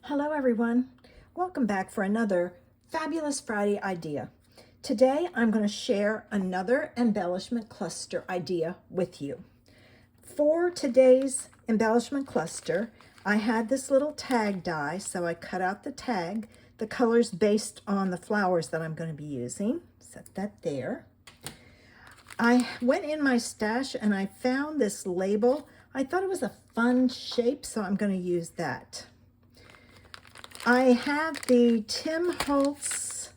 Hello everyone, welcome back for another Fabulous Friday idea. Today I'm going to share another embellishment cluster idea with you. For today's embellishment cluster, I had this little tag die, so I cut out the tag, the colors based on the flowers that I'm going to be using. Set that there. I went in my stash and I found this label. I thought it was a fun shape, so I'm going to use that. I have the Tim Holtz,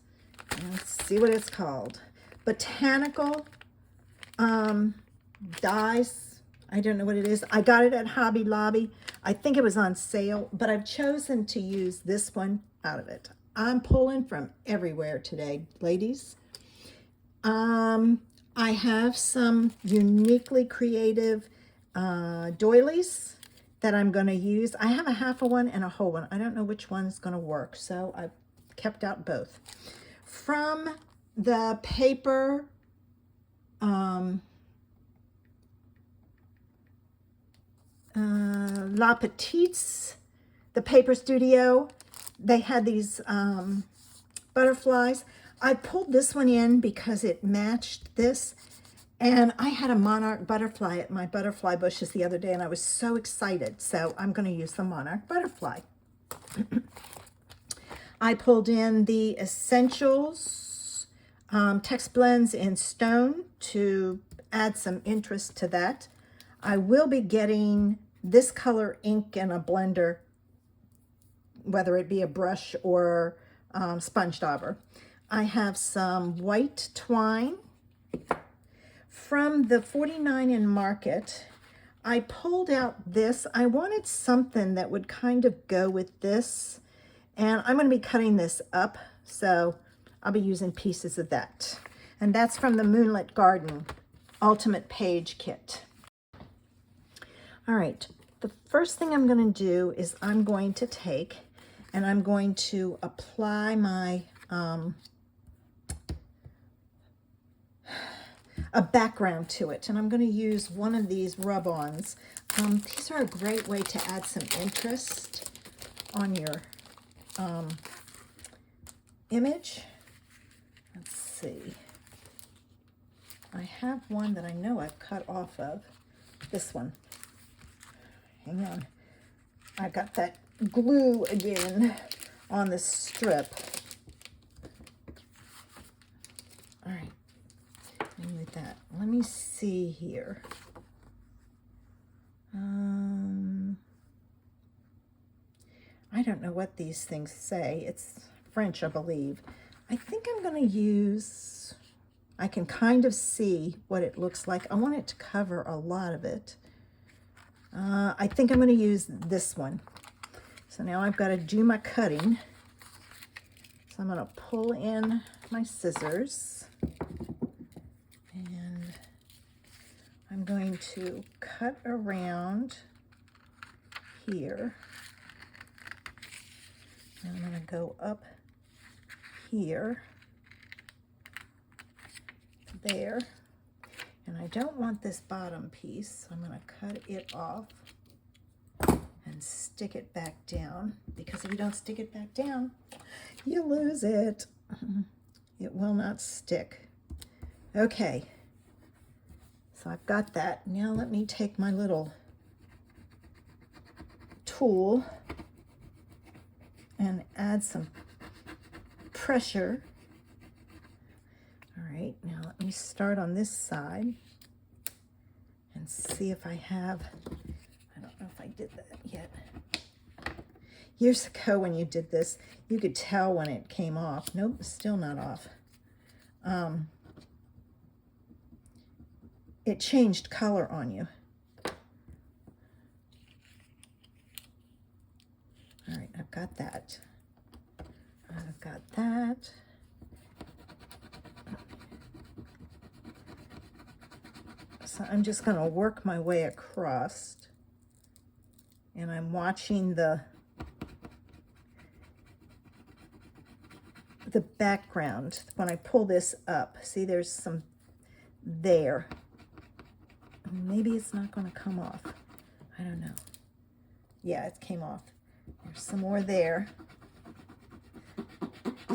let's see what it's called, Botanical dies. I don't know what it is. I got it at Hobby Lobby. I think it was on sale, but I've chosen to use this one out of it. I'm pulling from everywhere today, ladies. I have some uniquely creative doilies that I'm going to use. I have a half a one and a whole one. I don't know which one's going to work, so I've kept out both. From the paper, La Petites, the paper studio, they had these butterflies. I pulled this one in because it matched this. And I had a monarch butterfly at my butterfly bushes the other day, and I was so excited. So I'm going to use the monarch butterfly. I pulled in the Essentials text blends in stone to add some interest to that. I will be getting this color ink in a blender, whether it be a brush or sponge dauber. I have some white twine. From the 49 in Market, I pulled out this. I wanted something that would kind of go with this, and I'm going to be cutting this up, so I'll be using pieces of that. And that's from the Moonlit Garden Ultimate Page Kit. All right, the first thing I'm going to do is I'm going to take and I'm going to apply my a background to it, and I'm going to use one of these rub-ons. These are a great way to add some interest on your image. Let's see. I have one that I know I've cut off of. This one. Hang on. I got that glue again on the strip. All right. With that, let me see here. I don't know what these things say. It's French, I believe. I think I'm going to use, I can kind of see what it looks like. I want it to cover a lot of it. I think I'm going to use this one. So now I've got to do my cutting. So I'm going to pull in my scissors. And I'm going to cut around here. And I'm going to go up here, there. And I don't want this bottom piece, so I'm going to cut it off and stick it back down. Because if you don't stick it back down, you lose it. It will not stick. Okay, so I've got that. Now let me take my little tool and add some pressure. All right, now let me start on this side and see if I have, I don't know if I did that yet. Years ago when you did this, you could tell when it came off. Nope, still not off. It changed color on you. All right, I've got that. I've got that. So I'm just going to work my way across. And I'm watching the background. When I pull this up, see there's some there. Maybe it's not going to come off. I don't know. Yeah, it came off. There's some more there.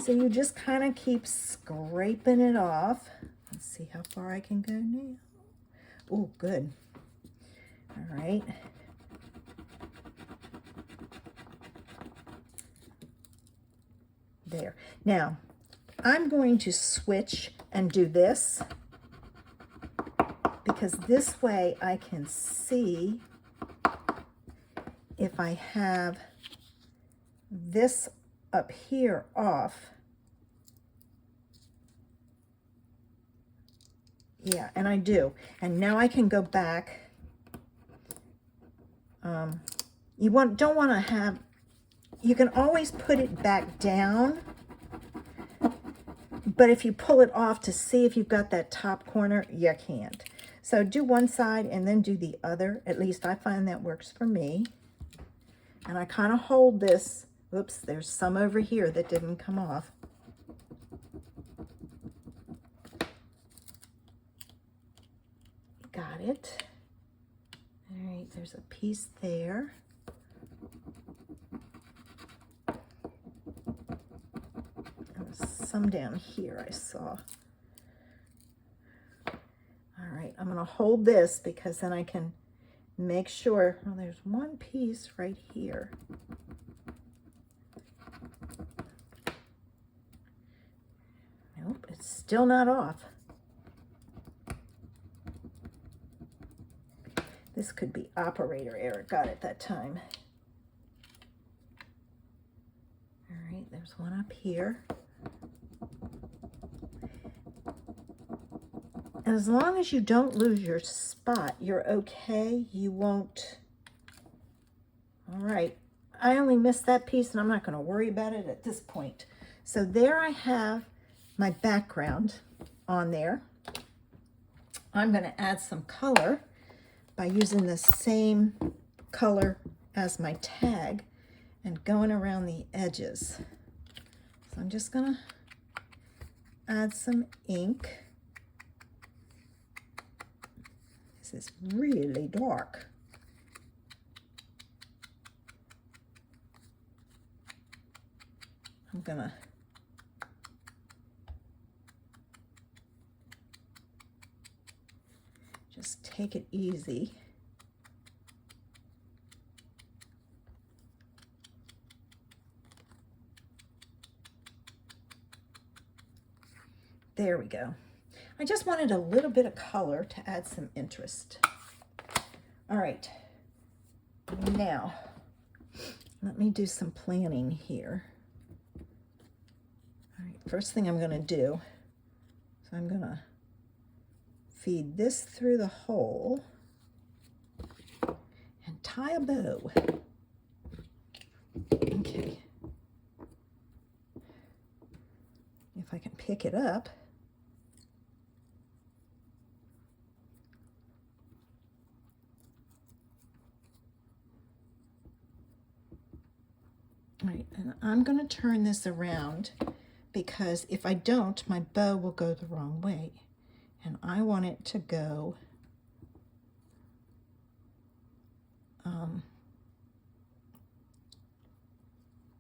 So you just kind of keep scraping it off. Let's see how far I can go now. Oh, good. All right. There. Now, I'm going to switch and do this because this way I can see if I have this up here off. Yeah, and I do. And now I can go back. You don't want to have, you can always put it back down, but if you pull it off to see if you've got that top corner, you can't. So do one side and then do the other. At least I find that works for me. And I kind of hold this. Oops, there's some over here that didn't come off. Got it. All right, there's a piece there. Some down here I saw. All right, I'm going to hold this because then I can make sure. Oh, there's one piece right here. Nope, it's still not off. This could be operator error. Got it that time. All right, there's one up here. As long as you don't lose your spot, you're okay. You won't. All right. I only missed that piece, and I'm not going to worry about it at this point. So there I have my background on there. I'm going to add some color by using the same color as my tag and going around the edges. So I'm just going to add some ink. This is really dark. I'm gonna just take it easy. There we go. I just wanted a little bit of color to add some interest. All right, now let me do some planning here. All right, first thing I'm gonna do, so I'm gonna feed this through the hole and tie a bow. Okay. If I can pick it up. Right, and I'm going to turn this around because if I don't, my bow will go the wrong way. And I want it to go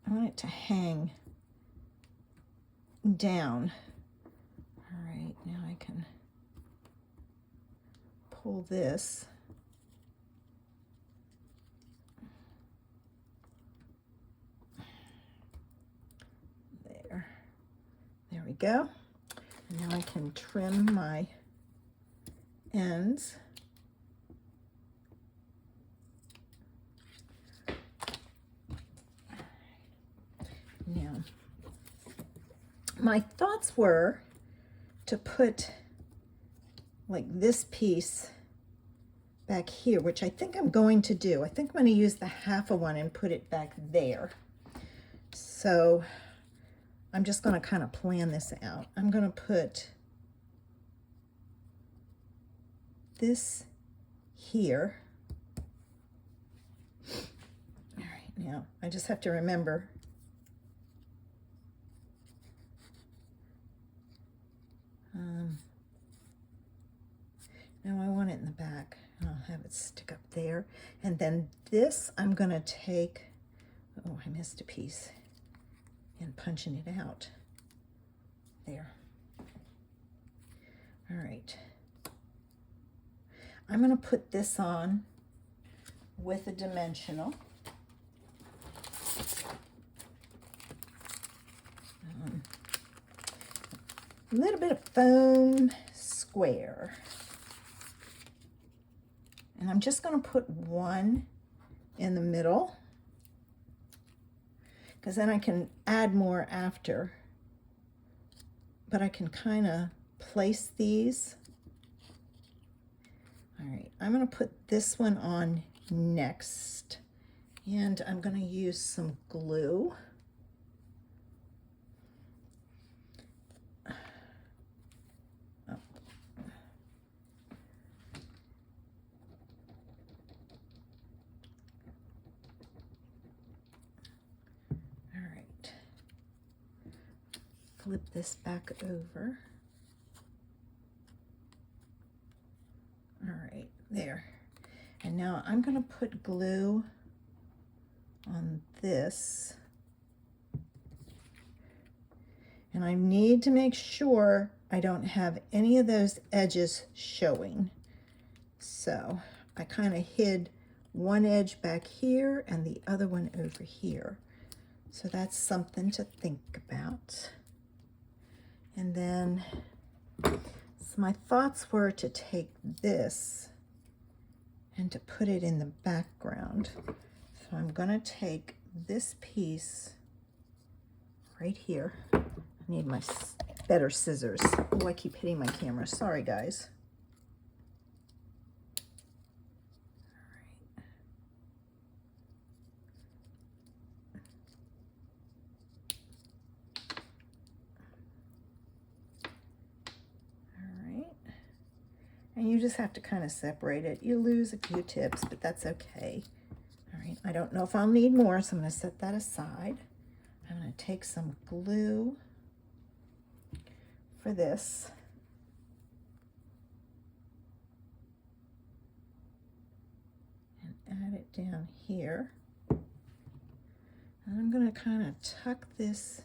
I want it to hang down. All right, now I can pull this. There we go. And now I can trim my ends. Now, my thoughts were to put like this piece back here, which I think I'm going to do. I think I'm going to use the half of one and put it back there. So I'm just going to kind of plan this out. I'm going to put this here. All right, now I just have to remember now I want it in the back. I'll have it stick up there. And then this I'm going to take Oh, I missed a piece and punching it out. There. All right. I'm going to put this on with a dimensional. A little bit of foam square. And I'm just going to put one in the middle, because then I can add more after. But I can kind of place these. All right, I'm going to put this one on next, and I'm going to use some glue. Flip this back over. All right, there. And now I'm going to put glue on this. And I need to make sure I don't have any of those edges showing. So I kind of hid one edge back here and the other one over here. So that's something to think about. And then, so my thoughts were to take this and to put it in the background. So I'm going to take this piece right here. I need my better scissors. Oh, I keep hitting my camera. Sorry, guys. And you just have to kind of separate it. You lose a few tips, but that's okay. All right, I don't know if I'll need more, so I'm going to set that aside. I'm going to take some glue for this. And add it down here. And I'm going to kind of tuck this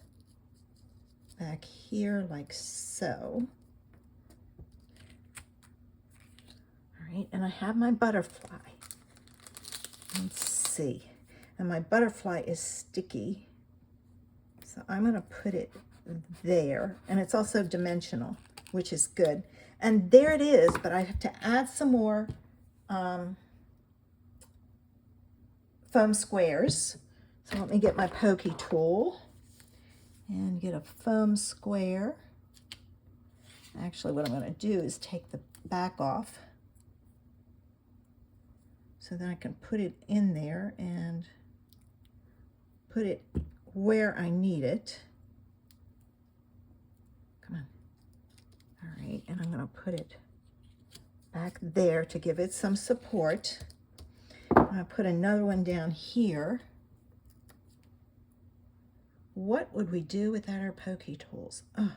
back here like so. Right, and I have my butterfly. Let's see. And my butterfly is sticky. So I'm going to put it there. And it's also dimensional, which is good. And there it is, but I have to add some more foam squares. So let me get my pokey tool and get a foam square. Actually, what I'm going to do is take the back off, so then I can put it in there and put it where I need it. Come on. All right, and I'm going to put it back there to give it some support. I'm going to put another one down here. What would we do without our pokey tools? Oh,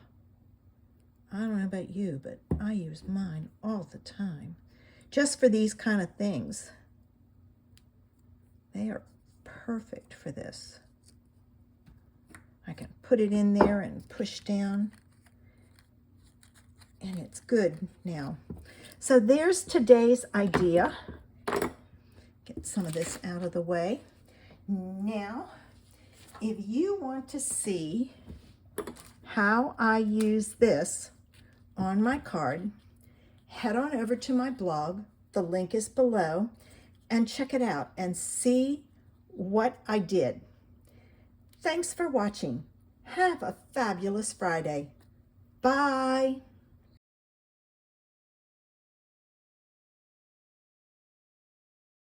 I don't know about you, but I use mine all the time, just for these kind of things. They are perfect for this. I can put it in there and push down, and it's good now. So there's today's idea. Get some of this out of the way. Now, if you want to see how I use this on my card, head on over to my blog. The link is below. And check it out and see what I did. Thanks for watching. Have a fabulous Friday. Bye.